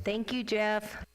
Thank you, Jeff.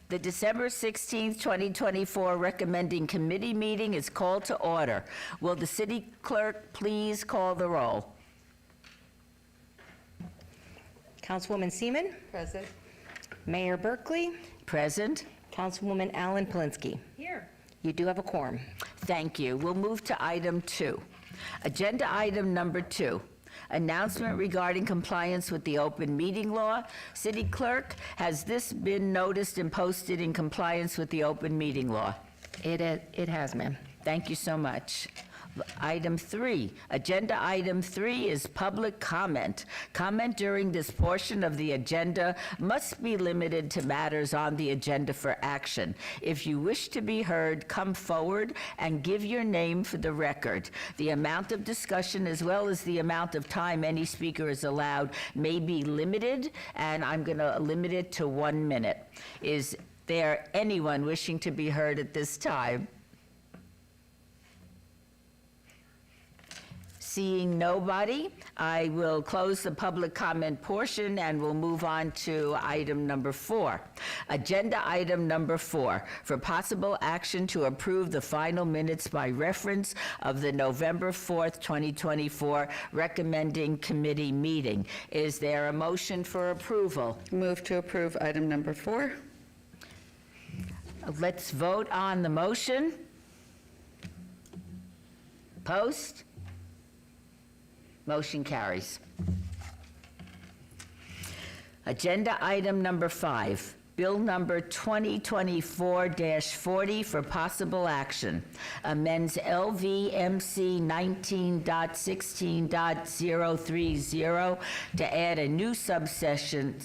The December 16th, 2024 recommending committee meeting is called to order. Will the city clerk please call the roll? Councilwoman Seaman. Present. Mayor Berkeley. Present. Councilwoman Allen Polinsky. Here. You do have a quorum. Thank you. We'll move to item 2. Agenda item number 2. Announcement regarding compliance with the open meeting law. City clerk, has this been noticed and posted in compliance with the open meeting law? It has, ma'am. Thank you so much. Item 3, agenda item 3 is public comment. Comment during this portion of the agenda must be limited to matters on the agenda for action. If you wish to be heard, come forward and give your name for the record. The amount of discussion as well as the amount of time any speaker is allowed may be limited, and I'm going to limit it to 1 minute. Is there anyone wishing to be heard at this time? Seeing nobody, I will close the public comment portion and we'll move on to item number 4. Agenda item number 4, for possible action to approve the final minutes by reference of the November 4th, 2024 recommending committee meeting. Is there a motion for approval? Move to approve item number 4. Let's vote on the motion. Post. Motion carries. Agenda item number 5, bill number 2024-40 for possible action. Amends LVMC 19.16.030 to add a new section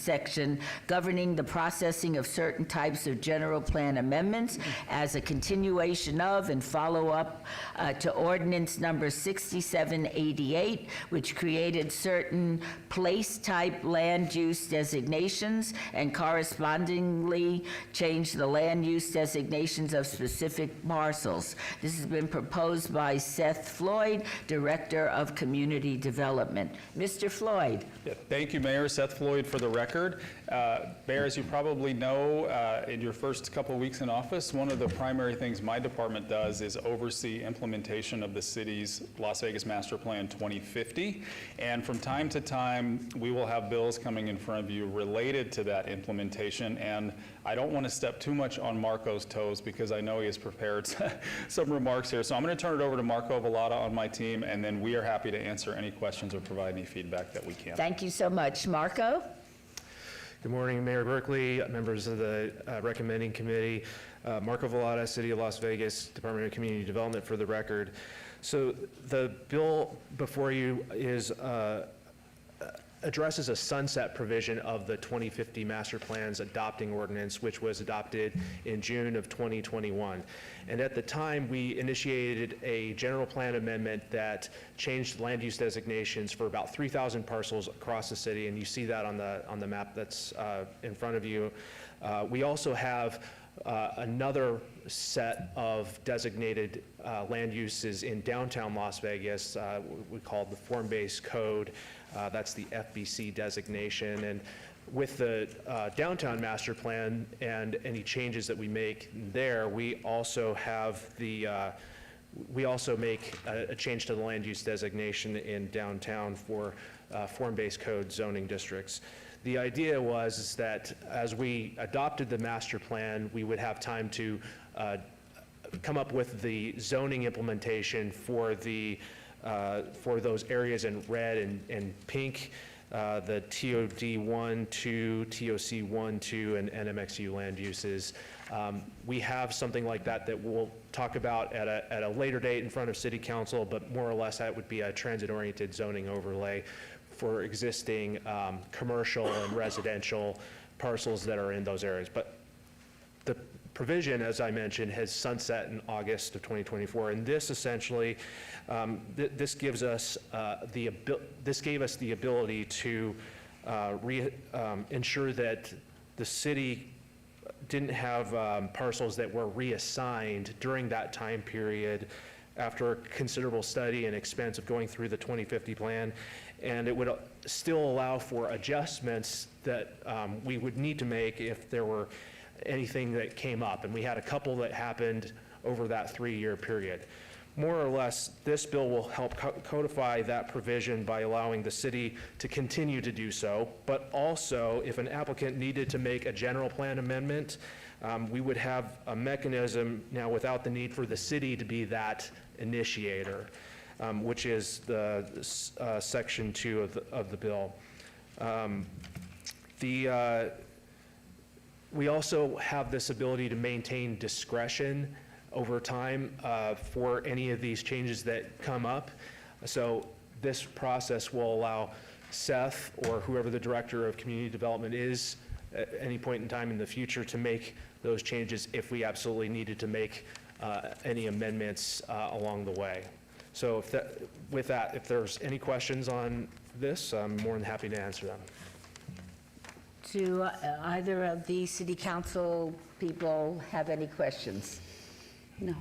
governing the processing of certain types of general plan amendments as a continuation of and follow-up to ordinance number 6788, which created certain place-type land use designations and correspondingly changed the land use designations of specific parcels. This has been proposed by Seth Floyd, Director of Community Development. Mr. Floyd. Yeah, thank you, Mayor. Seth Floyd for the record. Mayor, as you probably know, in your first couple of weeks in office, one of the primary things my department does is oversee implementation of the city's Las Vegas Master Plan 2050. And from time to time, we will have bills coming in front of you related to that implementation. And I don't want to step too much on Marco's toes because I know he has prepared some remarks here. So I'm going to turn it over to Marco Vallada on my team, and then we are happy to answer any questions or provide any feedback that we can. Thank you so much. Marco? Good morning, Mayor Berkeley, members of the recommending committee. Marco Vallada, City of Las Vegas, Department of Community Development for the record. So the bill before you is addresses a sunset provision of the 2050 Master Plan's adopting ordinance, which was adopted in June of 2021. And at the time, we initiated a general plan amendment that changed land use designations for about 3,000 parcels across the city, and you see that on the map that's in front of you. We also have another set of designated land uses in downtown Las Vegas, we call the form-based code. That's the FBC designation. And with the downtown master plan and any changes that we make there, we also have we also make a change to the land use designation in downtown for form-based code zoning districts. The idea is that as we adopted the master plan, we would have time to come up with the zoning implementation for those areas in red and pink, the TOD 1, 2, TOC 1, 2, and NMXU land uses. We have something like that we'll talk about at a later date in front of City Council, but more or less that would be a transit-oriented zoning overlay for existing commercial and residential parcels that are in those areas. But the provision, as I mentioned, has sunset in August of 2024, and this essentially, this gives us this gave us the ability to ensure that the city didn't have parcels that were reassigned during that time period after considerable study and expense of going through the 2050 plan, and it would still allow for adjustments that we would need to make if there were anything that came up, and we had a couple that happened over that 3-year period. More or less, this bill will help codify that provision by allowing the city to continue to do so, but also if an applicant needed to make a general plan amendment, we would have a mechanism now without the need for the city to be that initiator, which is the section 2 of the bill. We also have this ability to maintain discretion over time for any of these changes that come up. So this process will allow Seth or whoever the director of community development is at any point in time in the future to make those changes if we absolutely needed to make any amendments along the way. So with that, if there's any questions on this, I'm more than happy to answer them. Do either of the city council people have any questions? No.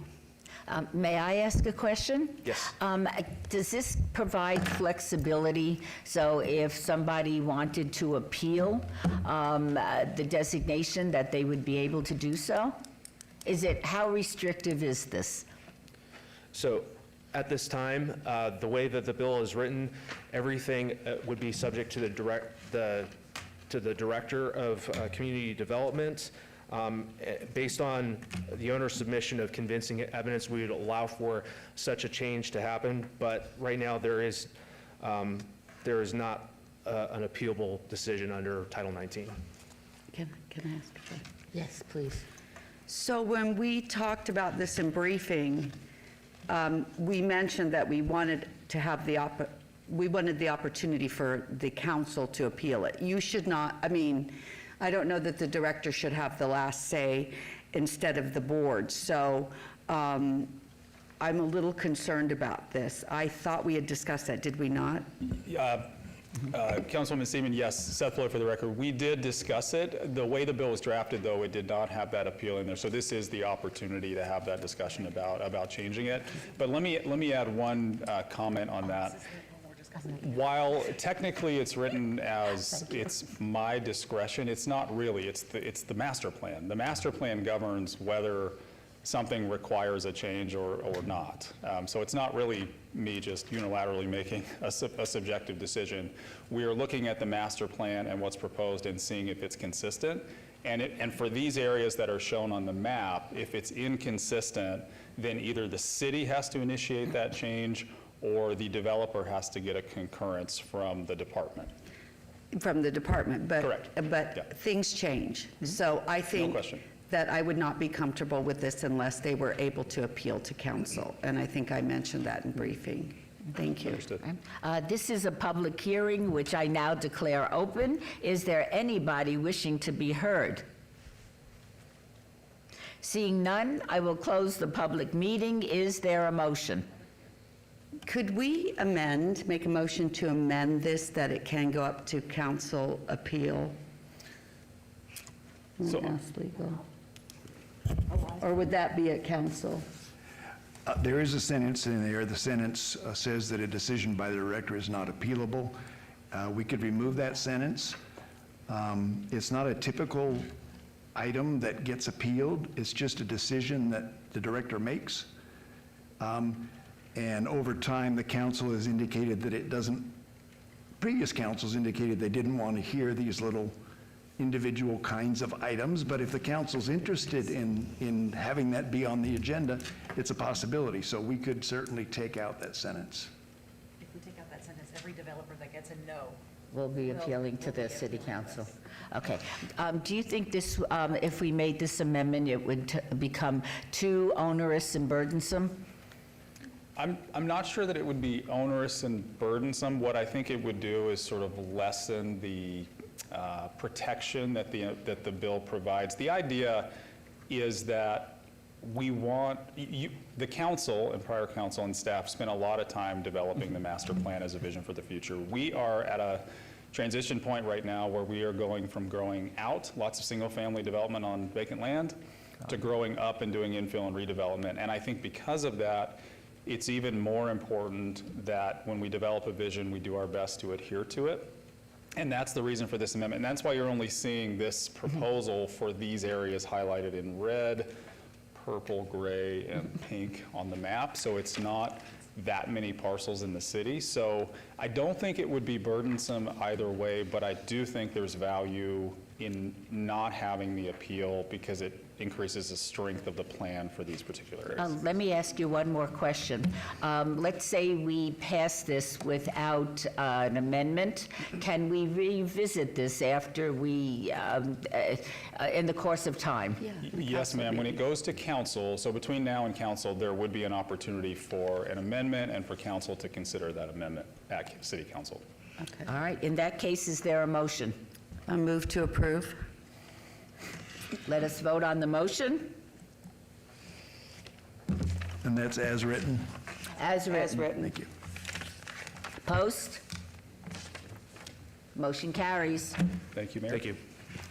May I ask a question? Yes. Does this provide flexibility? So if somebody wanted to appeal the designation, that they would be able to do so? How restrictive is this? So at this time, the way that the bill is written, everything would be subject to the director of community development. Based on the owner's submission of convincing evidence, we would allow for such a change to happen, but right now there is not an appealable decision under Title 19. Can I ask a question? Yes, please. So when we talked about this in briefing, we mentioned that we wanted to have the opportunity for the council to appeal it. You should not, I don't know that the director should have the last say instead of the board. So I'm a little concerned about this. I thought we had discussed that, did we not? Councilwoman Seaman, yes, Seth Floyd for the record. We did discuss it. The way the bill was drafted, though, it did not have that appeal in there. So this is the opportunity to have that discussion about changing it. But let me add one comment on that. While technically it's written as it's my discretion, it's not really. It's the master plan. The master plan governs whether something requires a change or not. So it's not really me just unilaterally making a subjective decision. We are looking at the master plan and what's proposed and seeing if it's consistent. And for these areas that are shown on the map, if it's inconsistent, then either the city has to initiate that change or the developer has to get a concurrence from the department. From the department, but, Correct. but Yeah. things change. So I think question. that I would not be comfortable with this unless they were able to appeal to council. And I think I mentioned that in briefing. Thank you. Understood. This is a public hearing, which I now declare open. Is there anybody wishing to be heard? Seeing none, I will close the public meeting. Is there a motion? Could we make a motion to amend this, that it can go up to council appeal? So- Ask legal. Or would that be at council? There is a sentence in there. The sentence says that a decision by the director is not appealable. We could remove that sentence. It's not a typical item that gets appealed. It's just a decision that the director makes. And over time, the council has indicated that it doesn't, previous councils indicated they didn't want to hear these little individual kinds of items, but if the council's interested in having that be on the agenda, it's a possibility. So we could certainly take out that sentence. If we take out that sentence, every developer that gets a no. We'll be appealing to the city council. Okay. Do you think this, if we made this amendment, it would become too onerous and burdensome? I'm not sure that it would be onerous and burdensome. What I think it would do is sort of lessen the protection that the bill provides. The idea is that we want, the council and prior council and staff spent a lot of time developing the master plan as a vision for the future. We are at a transition point right now where we are going from growing out, lots of single-family development on vacant land, to growing up and doing infill and redevelopment. And I think because of that, it's even more important that when we develop a vision, we do our best to adhere to it. And that's the reason for this amendment. And that's why you're only seeing this proposal for these areas highlighted in red, purple, gray, and pink on the map. So it's not that many parcels in the city. So I don't think it would be burdensome either way, but I do think there's value in not having the appeal because it increases the strength of the plan for these particular areas. Let me ask you one more question. Let's say we pass this without an amendment. Can we revisit this after we, in the course of time? Yes, ma'am. When it goes to council, so between now and council, there would be an opportunity for an amendment and for council to consider that amendment at city council. Okay. All right, in that case, is there a motion? I move to approve. Let us vote on the motion. And that's as written? As written. Thank you. Post? Motion carries. Thank you, Mayor. Thank you.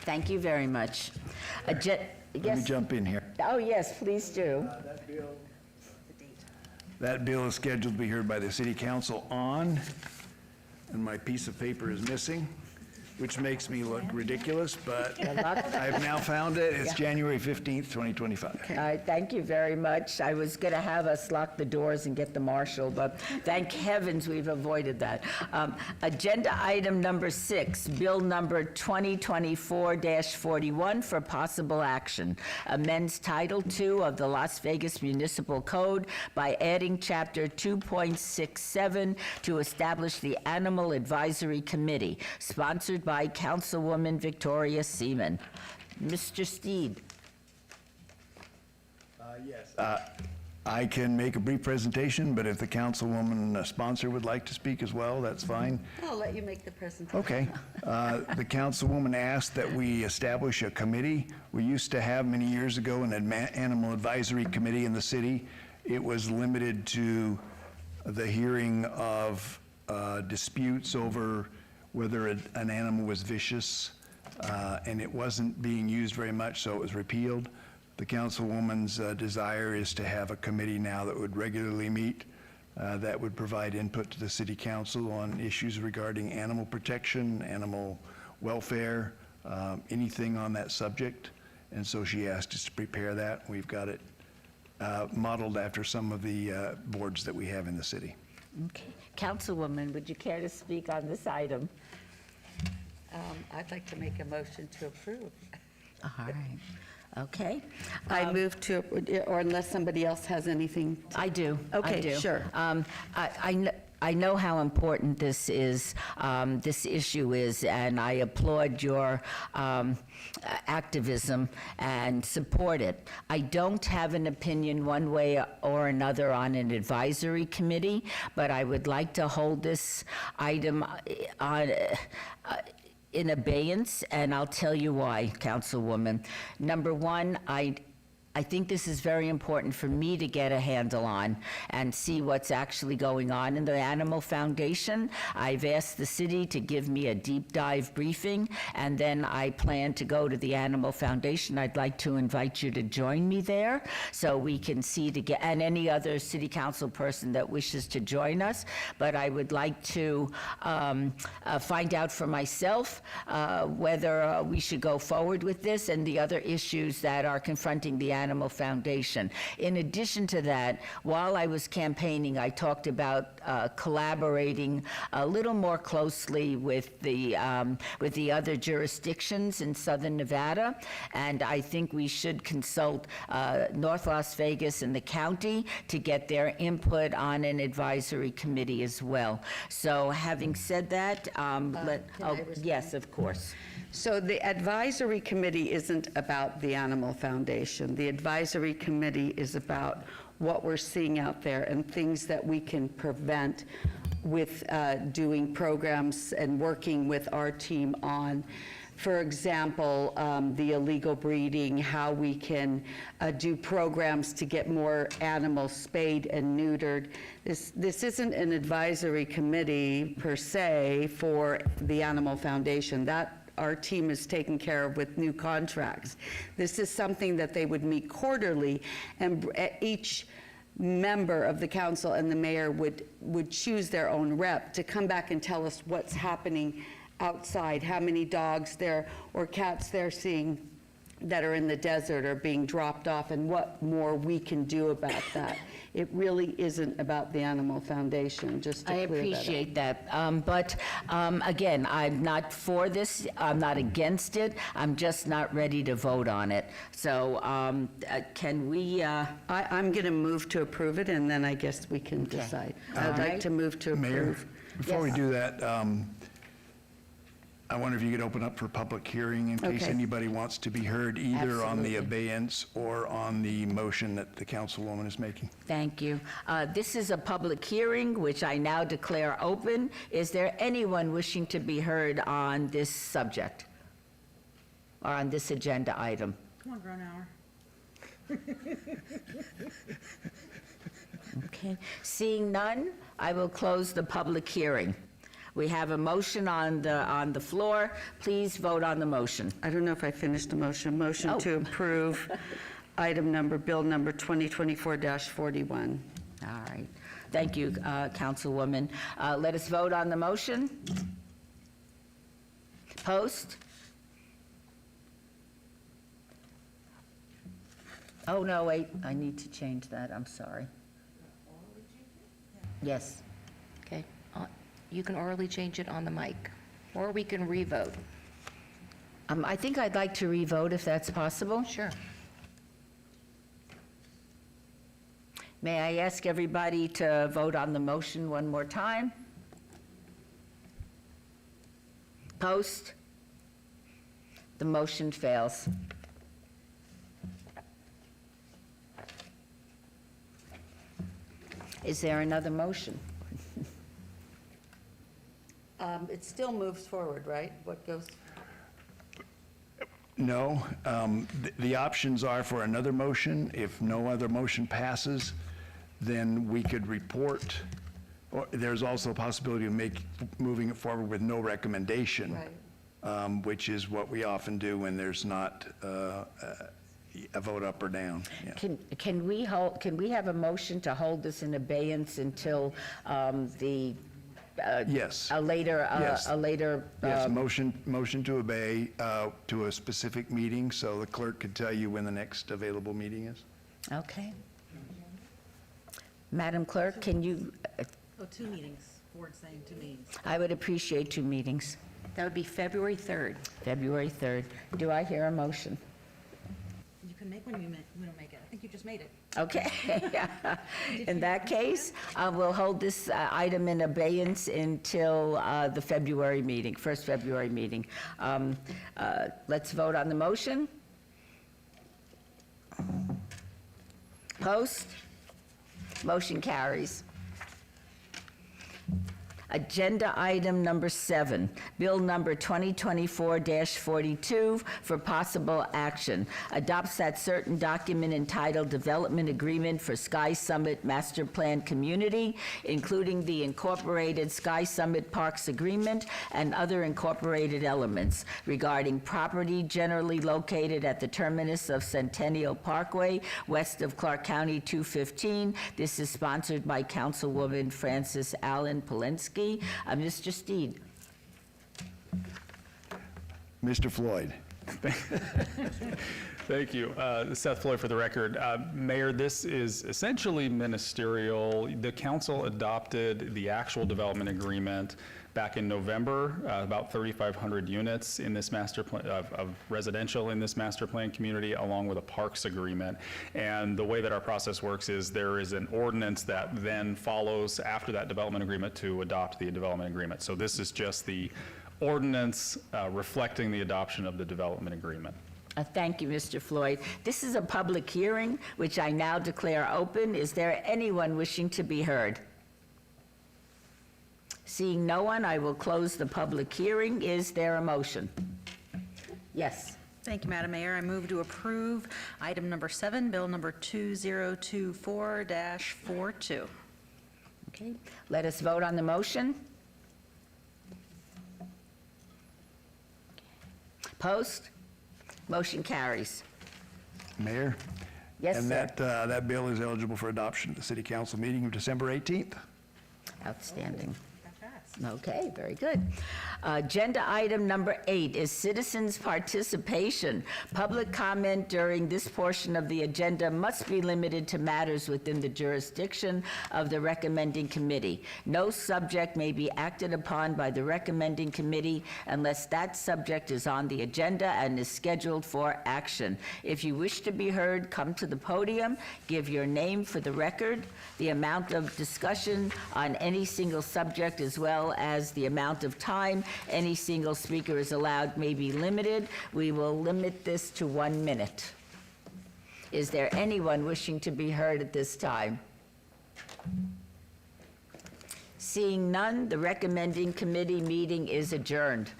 Thank you very much. Let me Yes. jump in here. Oh, yes, please do. That bill is scheduled to be heard by the city council on, and my piece of paper is missing, which makes me look ridiculous, but I've now found it. It's January 15th, 2025. All right, thank you very much. I was going to have us lock the doors and get the marshal, but thank heavens we've avoided that. Agenda item number 6, bill number 2024-41 for possible action. Amends Title II of the Las Vegas Municipal Code by adding Chapter 2.67 to establish the Animal Advisory Committee, sponsored by Councilwoman Victoria Seaman. Mr. Steed. Yes. I can make a brief presentation, but if the councilwoman sponsor would like to speak as well, that's fine. I'll let you make the presentation. Okay. The councilwoman asked that we establish a committee. We used to have many years ago an animal advisory committee in the city. It was limited to the hearing of disputes over whether an animal was vicious, and it wasn't being used very much, so it was repealed. The councilwoman's desire is to have a committee now that would regularly meet, that would provide input to the city council on issues regarding animal protection, animal welfare, anything on that subject. And so she asked us to prepare that. We've got it modeled after some of the boards that we have in the city. Okay. Councilwoman, would you care to speak on this item? I'd like to make a motion to approve. All right. Okay. I move to, or unless somebody else has anything. I do. I Okay, do. sure. I know how important this is, this issue is, and I applaud your activism and support it. I don't have an opinion one way or another on an advisory committee, but I would like to hold this item on, in abeyance, and I'll tell you why, Councilwoman. Number one, I think this is very important for me to get a handle on and see what's actually going on in the Animal Foundation. I've asked the city to give me a deep dive briefing, and then I plan to go to the Animal Foundation. I'd like to invite you to join me there so we can see and any other city council person that wishes to join us. But I would like to find out for myself whether we should go forward with this and the other issues that are confronting the Animal Foundation. In addition to that, while I was campaigning, I talked about collaborating a little more closely with the other jurisdictions in Southern Nevada, and I think we should consult North Las Vegas and the county to get their input on an advisory committee as well. So having said that, yes, of course. So the advisory committee isn't about the Animal Foundation. The advisory committee is about what we're seeing out there and things that we can prevent with doing programs and working with our team on. For example, the illegal breeding, how we can do programs to get more animals spayed and neutered. This isn't an advisory committee per se for the Animal Foundation. That our team is taken care of with new contracts. This is something that they would meet quarterly, and each member of the council and the mayor would choose their own rep to come back and tell us what's happening outside, how many dogs there or cats they're seeing that are in the desert or being dropped off, and what more we can do about that. It really isn't about the Animal Foundation, just to I clear that up. appreciate that. But again, I'm not for this, I'm not against it, I'm just not ready to vote on it. So can we, I'm going to move to approve it, and then I guess we can decide. I'd like to move to Mayor, approve. before we Yes. do that, I wonder if you could open up for public hearing in case Okay. anybody wants to be heard, either on the Absolutely. abeyance or on the motion that the councilwoman is making. thank you. This is a public hearing, which I now declare open. Is there anyone wishing to be heard on this subject? Or on this agenda item? Come on, grown hour. Okay, seeing none, I will close the public hearing. We have a motion on the floor. Please vote on the motion. I don't know if I finished the motion. Motion Oh. to approve bill number 2024-41. All right. Thank you, Councilwoman. Let us vote on the motion. Post? Oh, no, wait, I need to change that, I'm sorry. Yes. Okay, you can orally change it on the mic, or we can revote. I think I'd like to revote if that's possible. Sure. May I ask everybody to vote on the motion one more time? Post? The motion fails. Is there another motion? It still moves forward, right? What goes? No, the options are for another motion. If no other motion passes, then we could report, or there's also a possibility of moving it forward with no recommendation. Right. Which is what we often do when there's not a vote up or down. Yeah. Can we have a motion to hold this in abeyance until the, Yes. a later, Yes. Yes, motion to obey to a specific meeting, so the clerk could tell you when the next available meeting is. okay. Madam Clerk, can you, Oh, 2 meetings. Board's saying 2 meetings. I would appreciate 2 meetings. That would be February 3rd. February 3rd. Do I hear a motion? You can can make one, we don't make it. I think you just made it. Okay. In that case, we'll hold this item in abeyance until the February meeting, first February meeting. Let's vote on the motion. Post. Motion carries. Agenda item number 7, Bill number 2024-42 for possible action. Adopts that certain document entitled Development Agreement for Sky Summit Master Plan Community, including the incorporated Sky Summit Parks Agreement and other incorporated elements regarding property generally located at the terminus of Centennial Parkway, west of Clark County 215. This is sponsored by Councilwoman Frances Allen Polinsky. Mr. Steed. Mr. Floyd. Thank you. Seth Floyd for the record. Mayor, this is essentially ministerial. The council adopted the actual development agreement back in November, about 3,500 units in this master plan, of residential in this master plan community, along with a parks agreement. And the way that our process works is there is an ordinance that then follows after that development agreement to adopt the development agreement. So this is just the ordinance reflecting the adoption of the development agreement. Thank you, Mr. Floyd. This is a public hearing, which I now declare open. Is there anyone wishing to be heard? Seeing no one, I will close the public hearing. Is there a motion? Yes. Thank you, Madam Mayor. I move to approve item number 7, bill number 2024-42. Okay, let us vote on the motion. Post. Motion carries. Mayor? Yes, And sir. that bill is eligible for adoption at the city council meeting of December 18th. Outstanding. Got that. Okay, very good. Agenda item number 8 is citizens' participation. Public comment during this portion of the agenda must be limited to matters within the jurisdiction of the recommending committee. No subject may be acted upon by the recommending committee unless that subject is on the agenda and is scheduled for action. If you wish to be heard, come to the podium, give your name for the record, the amount of discussion on any single subject, as well as the amount of time any single speaker is allowed may be limited. We will limit this to 1 minute. Is there anyone wishing to be heard at this time? Seeing none, the recommending committee meeting is adjourned.